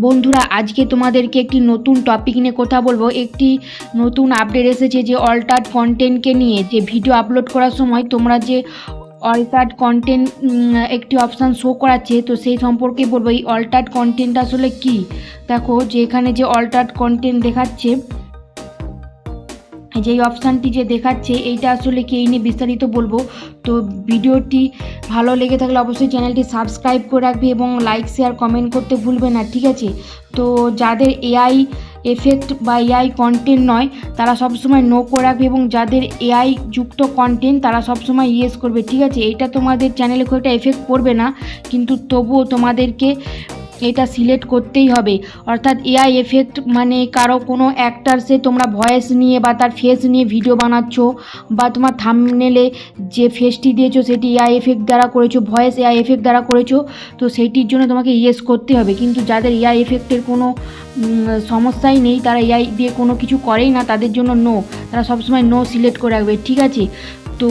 বন্ধুরা, আজকে তোমাদেরকে একটি নতুন টপিক নিয়ে কথা বলবো। একটি নতুন আপডেট এসেছে যে অল্টার্ড কন্টেন্টকে নিয়ে, যে ভিডিও আপলোড করার সময় তোমরা যে অল্টার্ড কন্টেন্ট একটি অপশান শো করাচ্ছে, তো সেই সম্পর্কে বলবো। এই অল্টার্ড কন্টেন্ট আসলে কি? দেখো, যে এখানে যে অল্টার্ড কন্টেন্ট দেখাচ্ছে, যেই অপশানটি যে দেখাচ্ছে, এইটা আসলে কি, এই নিয়ে বিস্তারিত বলবো। তো ভিডিওটি ভালো লেগে থাকলে অবশ্যই চ্যানেলটি সাবস্ক্রাইব করে রাখবে এবং লাইক শেয়ার কমেন্ট করতে ভুলবে না, ঠিক আছে? তো যাদের এআই এফেক্ট বা এআই কন্টেন্ট নয়, তারা সবসময় নো করে রাখবে, এবং যাদের এআই যুক্ত কন্টেন্ট তারা সবসময় ইয়েস করবে, ঠিক আছে? এটা তোমাদের চ্যানেলে খুব একটা এফেক্ট পড়বে না, কিন্তু তবুও তোমাদেরকে এটা সিলেক্ট করতেই হবে। অর্থাৎ এআই এফেক্ট মানে কারো কোনো অ্যাক্টারসে তোমরা ভয়েস নিয়ে বা তার ফেস নিয়ে ভিডিও বানাচ্ছ, বা তোমার থাম্বনেলে যে ফেসটি দিয়েছো সেটি এআই এফেক্ট দ্বারা করেছো, ভয়েস এআই এফেক্ট দ্বারা করেছো, তো সেইটির জন্য তোমাকে ইয়েস করতে হবে। কিন্তু যাদের এআই এফেক্টের কোনো সমস্যাই নেই, তারা এআই দিয়ে কোনো কিছু করেই না, তাদের জন্য নো, তারা সবসময় নো সিলেক্ট করে রাখবে, ঠিক আছে? তো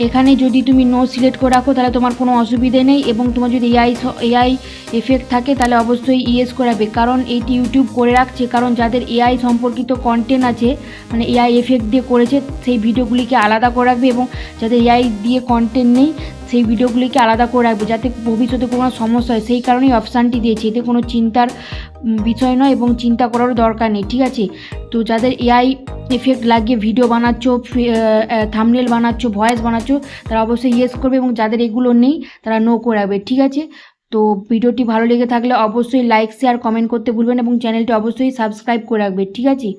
এখানে যদি তুমি নো সিলেক্ট করে রাখো তাহলে তোমার কোনো অসুবিধে নেই, এবং তোমার যদি এআই এফেক্ট থাকে তাহলে অবশ্যই ইয়েস করে রাখবে, কারণ এইটি ইউটিউব করে রাখছে। কারণ যাদের এআই সম্পর্কিত কন্টেন্ট আছে, মানে এআই এফেক্ট দিয়ে করেছে, সেই ভিডিওগুলিকে আলাদা করে রাখবে, এবং যাদের এআই দিয়ে কন্টেন্ট নেই সেই ভিডিওগুলিকে আলাদা করে রাখবে, যাতে ভবিষ্যতে কোনো সমস্যা হয়। সেই কারণেই অপশানটি দিয়েছে, এতে কোনো চিন্তার বিষয় নয় এবং চিন্তা করারও দরকার নেই, ঠিক আছে? তো যাদের এআই এফেক্ট লাগিয়ে ভিডিও বানাচ্ছ, থাম্বনেল বানাচ্ছ, ভয়েস বানাচ্ছ, তারা অবশ্যই ইয়েস করবে, এবং যাদের এগুলো নেই তারা নো করে রাখবে, ঠিক আছে? তো ভিডিওটি ভালো লেগে থাকলে অবশ্যই লাইক শেয়ার কমেন্ট করতে ভুলবেন, এবং চ্যানেলটি অবশ্যই সাবস্ক্রাইব করে রাখবে, ঠিক আছে?